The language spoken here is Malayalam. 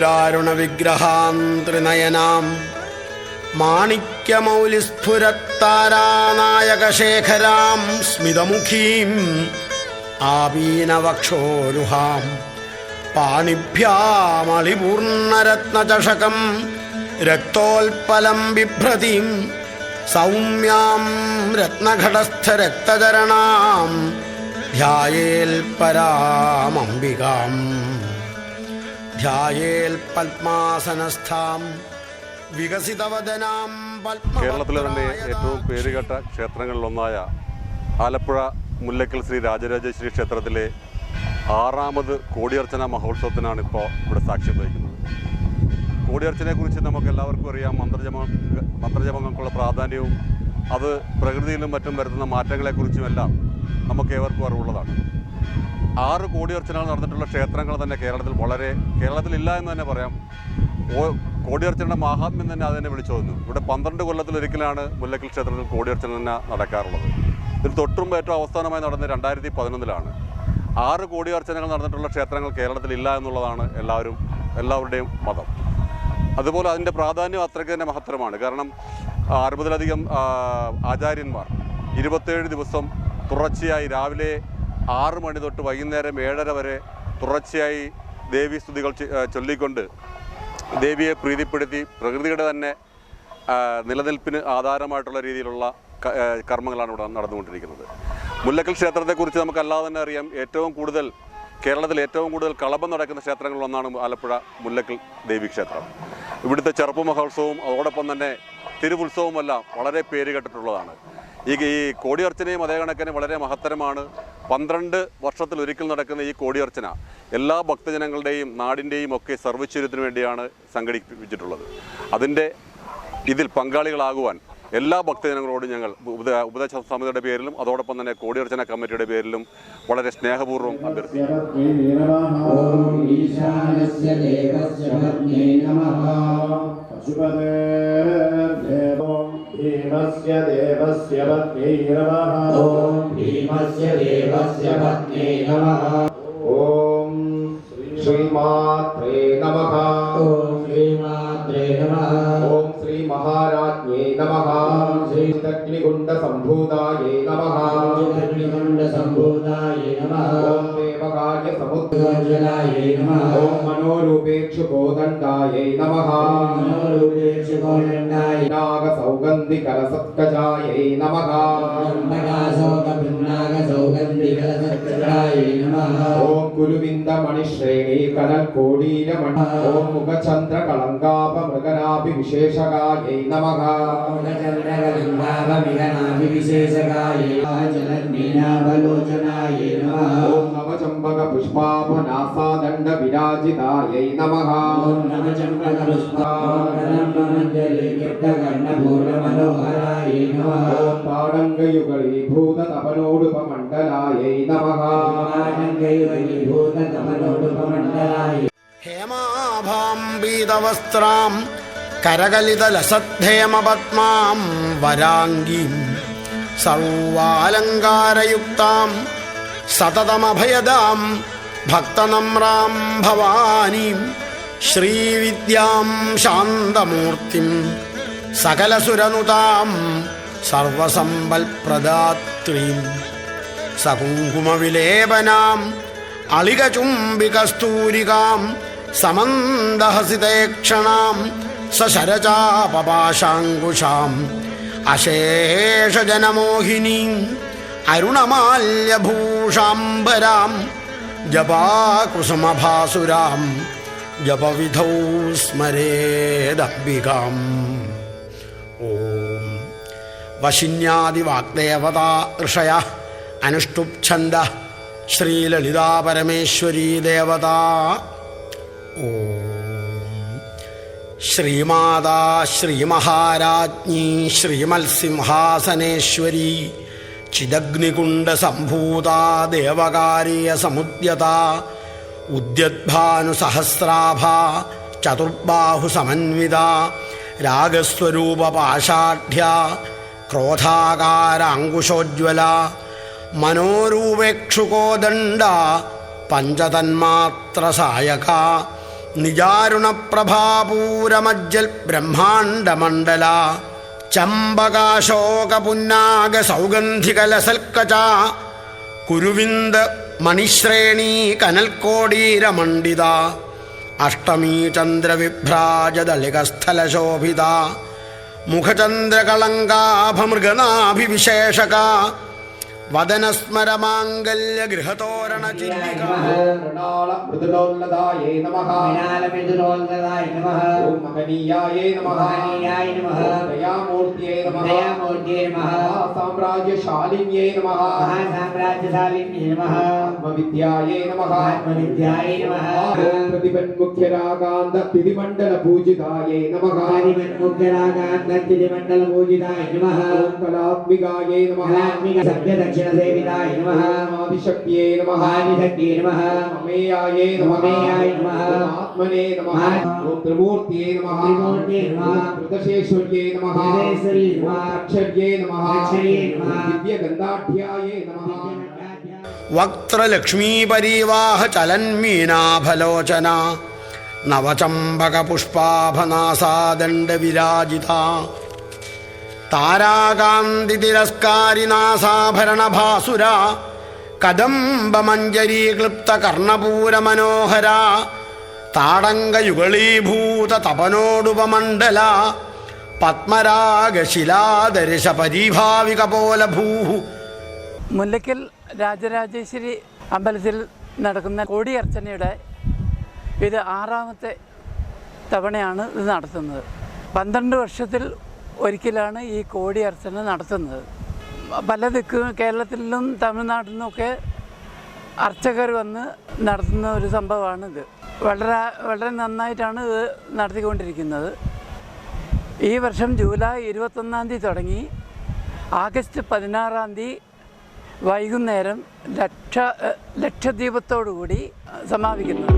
സിന്ദൂരാരുണവിഗ്രഹാം ത്രിനയനാം മാണിക്യമൗലിസ്ഫുരത്താരാനായകശേഖരാം സ്മിതമുഖീം ആപീനവക്ഷോരുഹാം പാണിഭ്യാമളിപൂർണരത്നചഷകം രക്തോൽപലം ബിഭ്രതിം സൗമ്യാം രത്നഘടസ്ഥരക്തചരണാം ധ്യായേൽ പരാമംബികാം ധ്യായേൽ പത്മാസനസ്ഥാം വികസിതവദനാം. കേരളത്തിലെ തന്നെ ഏറ്റവും പേരുകേട്ട ക്ഷേത്രങ്ങളിലൊന്നായ ആലപ്പുഴ മുല്ലക്കൽ ശ്രീ രാജരാജേശ്വരി ക്ഷേത്രത്തിലെ 6ാമത് കോടിയർച്ചന മഹോത്സവത്തിനാണ് ഇപ്പോൾ ഇവിടെ സാക്ഷ്യം വഹിക്കുന്നത്. കോടിയർച്ചനയെക്കുറിച്ച് നമുക്ക് എല്ലാവർക്കും അറിയാം. മന്ത്രജപങ്ങൾക്കുള്ള പ്രാധാന്യവും അത് പ്രകൃതിയിലും മറ്റും വരുത്തുന്ന മാറ്റങ്ങളെക്കുറിച്ചുമെല്ലാം നമുക്ക് ഏവർക്കും അറിവുള്ളതാണ്. 6 കോടിയർച്ചനകൾ നടന്നിട്ടുള്ള ക്ഷേത്രങ്ങൾ തന്നെ കേരളത്തിലില്ല എന്ന് തന്നെ പറയാം. കോടിയർച്ചനയുടെ മാഹാത്മ്യം തന്നെ അത് തന്നെ വിളിച്ചോന്നു. ഇവിടെ 12 കൊല്ലത്തിലൊരിക്കലാണ് മുല്ലക്കൽ ക്ഷേത്രത്തിൽ കോടിയർച്ചന തന്നെ നടക്കാറുള്ളത്. ഇതിന് തൊട്ടും ഏറ്റവും അവസാനമായി നടന്നത് 2011-ലാണ്. 6 കോടിയർച്ചനകൾ നടന്നിട്ടുള്ള ക്ഷേത്രങ്ങൾ കേരളത്തിലില്ല എന്നുള്ളതാണ് എല്ലാവരുടെയും മതം. അതുപോലെ അതിൻ്റെ പ്രാധാന്യം അത്രയ്ക്ക് തന്നെ മഹത്തരമാണ്. കാരണം 60-ലധികം ആചാര്യന്മാർ 27 ദിവസം തുടർച്ചയായി രാവിലെ 6 മണി തൊട്ട് വൈകുന്നേരം 7:30 വരെ തുടർച്ചയായി ദേവീസ്തുതികൾ ചൊല്ലിക്കൊണ്ട് ദേവിയെ പ്രീതിപ്പെടുത്തി പ്രകൃതിയുടെ തന്നെ നിലനിൽപ്പിന് ആധാരമായിട്ടുള്ള രീതിയിലുള്ള കർമ്മങ്ങളാണ് ഇവിടെ നടന്നുകൊണ്ടിരിക്കുന്നത്. മുല്ലക്കൽ ക്ഷേത്രത്തെക്കുറിച്ച് നമുക്കല്ലാതെ തന്നെ അറിയാം. കേരളത്തിൽ ഏറ്റവും കൂടുതൽ കളഭം നടക്കുന്ന ക്ഷേത്രങ്ങളിലൊന്നാണ് ആലപ്പുഴ മുല്ലക്കൽ ദേവീക്ഷേത്രം. ഇവിടുത്തെ ചെറുപ്പ് മഹോത്സവവും അതോടൊപ്പം തന്നെ തിരുവുത്സവവുമെല്ലാം വളരെ പേരുകേട്ടിട്ടുള്ളതാണ്. ഈ കോടിയർച്ചനയും അതേ കണക്കിന് വളരെ മഹത്തരമാണ്. 12 വർഷത്തിലൊരിക്കൽ നടക്കുന്ന ഈ കോടിയർച്ചന എല്ലാ ഭക്തജനങ്ങളുടെയും നാടിൻ്റെയും ഒക്കെ സർവ്വൈശ്വര്യത്തിനു വേണ്ടിയാണ് സംഘടിപ്പിച്ചിട്ടുള്ളത്. ഇതിൽ പങ്കാളികളാകുവാൻ എല്ലാ ഭക്തജനങ്ങളോടും ഞങ്ങൾ ഉപദേശ സമിതിയുടെ പേരിലും അതോടൊപ്പം തന്നെ കോടിയർച്ചന കമ്മിറ്റിയുടെ പേരിലും വളരെ സ്നേഹപൂർവ്വം അഭ്യർത്ഥിക്കുന്നു. ശ്രീമാത്രേ നമഃ. ശ്രീമാത്രേ നമഃ. ഓം ശ്രീ മഹാരാജ്ഞേ നമഃ. ശ്രീ അഗ്നികുണ്ഡ സംഭൂതായേ നമഃ. അഗ്നികുണ്ഡ സംഭൂതായേ നമഃ. ഓം ദേവകാര്യ സമുദ്രാജനായേ നമഃ. ഓം മനോരൂപേക്ഷു കോദണ്ഡായേ നമഃ. മനോരൂപേക്ഷു കോദണ്ഡായേ നാഗ സൗഗന്ധി കലസത്കജായേ നമഃ. നാഗ സൗഗന്ധി കലസത്കജായേ നമഃ. ഓം കുരുവിന്ദ മണിശ്രേണി കനൽ കോടീരമണ. ഓം മുഖചന്ദ്ര കളങ്കാപ മൃഗനാഭി വിശേഷകായേ നമഃ. മുഖചന്ദ്ര കളങ്കാപ വിശേഷകായേ ജലന്മീനാവലോചനായേ നമഃ. ഓം നവചമ്പക പുഷ്പാഭനാസാദണ്ഡ വിരാജിതായേ നമഃ. ഓം നവചമ്പക പുഷ്പാഭനാസാദണ്ഡ ഓം താടങ്കയുഗളീഭൂത തപനോടുപമണ്ഡലായേ നമഃ. ഹേമാഭാം പീതവസ്ത്രാം കരകലിതലസദ്ധേമപത്മാം വരാംഗീം സർവാലങ്കാരയുക്താം സതതമഭയദാം ഭക്തനമ്രാം ഭവാനീം ശ്രീവിദ്യാം ശാന്തമൂർത്തിം സകലസുരനുതാം സർവസമ്പൽപ്രദാത്രീം സകുങ്കുമവിലേപനാം അളികചുംബികസ്തൂരികാം സമന്ദഹസിതേക്ഷണാം സശരചാപപാശാങ്കുശാം അശേഷജനമോഹിനീം അരുണമാല്യഭൂഷാംബരാം ജപാകുസുമഭാസുരാം ജപവിധൗ സ്മരേദംബികാം. ഓം വശിന്യാദിവാഗ്ദേവതാ ഋഷയ അനുഷ്ടുപ്ഛന്ദ ശ്രീലളിതാ പരമേശ്വരീ ദേവതാ. ഓം ശ്രീമാതാ ശ്രീമഹാരാജ്ഞി ശ്രീമത്സിംഹാസനേശ്വരി ചിദഗ്നികുണ്ഡസംഭൂതാ ദേവകാരീയ സമുദ്യതാ ഉദ്യദ്ഭാനുസഹസ്രാഭാ ചതുർബാഹുസമന്വിതാ രാഗസ്വരൂപപാഷാഢ്യാ ക്രോധാകാരാങ്കുശോജ്വല മനോരൂപേക്ഷുകോദണ്ഡ പഞ്ചതന്മാത്രസായക നിജാരുണപ്രഭാപൂരമജ്ജൽ ബ്രഹ്മാണ്ഡമണ്ഡല ചമ്പകാശോകപുന്നാഗ സൗഗന്ധികലസൽക്കച കുരുവിന്ദ മണിശ്രേണീ കനൽക്കോടീരമണ്ഡിത അഷ്ടമീ ചന്ദ്രവിഭ്രാജദളികസ്ഥലശോഭിത മുഖചന്ദ്രകളങ്കാഭമൃഗനാഭിവിശേഷക വദനസ്മരമാംഗല്യഗൃഹതോരണ ചില്ലിക മൃദുലോല്ലതായേ നമഃ ഓം മഹനീയായേ നമഃ ഓം ദയാമൂർത്തിയേ നമഃ സാമ്രാജ്യശാലിന്യേ നമഃ ആത്മവിദ്യായേ നമഃ ഓം പ്രതിപന്മുഖ്യരാകാന്ത തിരിമണ്ഡല പൂജിതായേ നമഃ ഓം കലാത്മികായേ നമഃ सेविताय नमः आदिशक्तिये नमः आदिशक्तिये नमः अमेयाये नमः आत्मने नमः ओम त्रिमूर्तिये नमः त्रिदशेश्वर्ये नमः अक्षर्ये नमः दिव्यगन्धाढ्याये नमः വക്ത്രലക്ഷ്മീപരീവാഹ ചലന്മീനാഭലോചന നവചമ്പകപുഷ്പാഭനാസാദണ്ഡവിരാജിത താരാകാന്തിതിരസ്കാരിനാസാഭരണഭാസുര കദംബമഞ്ജരീക്ലിപ്തകർണപൂരമനോഹര താടങ്കയുഗളീഭൂത തപനോടുപമണ്ഡല പത്മരാഗശിലാദർശ പരീഭാവികപോലഭൂ. മുല്ലയ്ക്കൽ രാജരാജേശ്വരി അമ്പലത്തിൽ നടക്കുന്ന കോടിയർച്ചനയുടെ ഇത് 6ാമത്തെ തവണയാണ് ഇത് നടത്തുന്നത്. 12 വർഷത്തിൽ ഒരിക്കലാണ് ഈ കോടിയർച്ചന നടത്തുന്നത്. പല കേരളത്തിലും തമിഴ്നാട്ടിൽ നിന്നൊക്കെ അർച്ചകർ വന്ന് നടത്തുന്ന ഒരു സംഭവമാണിത്. വളരെ നന്നായിട്ടാണ് ഇത് നടത്തിക്കൊണ്ടിരിക്കുന്നത്. ഈ വർഷം ജൂലൈ 21 തീയതി തുടങ്ങി ആഗസ്റ്റ് 16 തീയതി വൈകുന്നേരം ലക്ഷദീപത്തോടുകൂടി സമാപിക്കുന്നത്.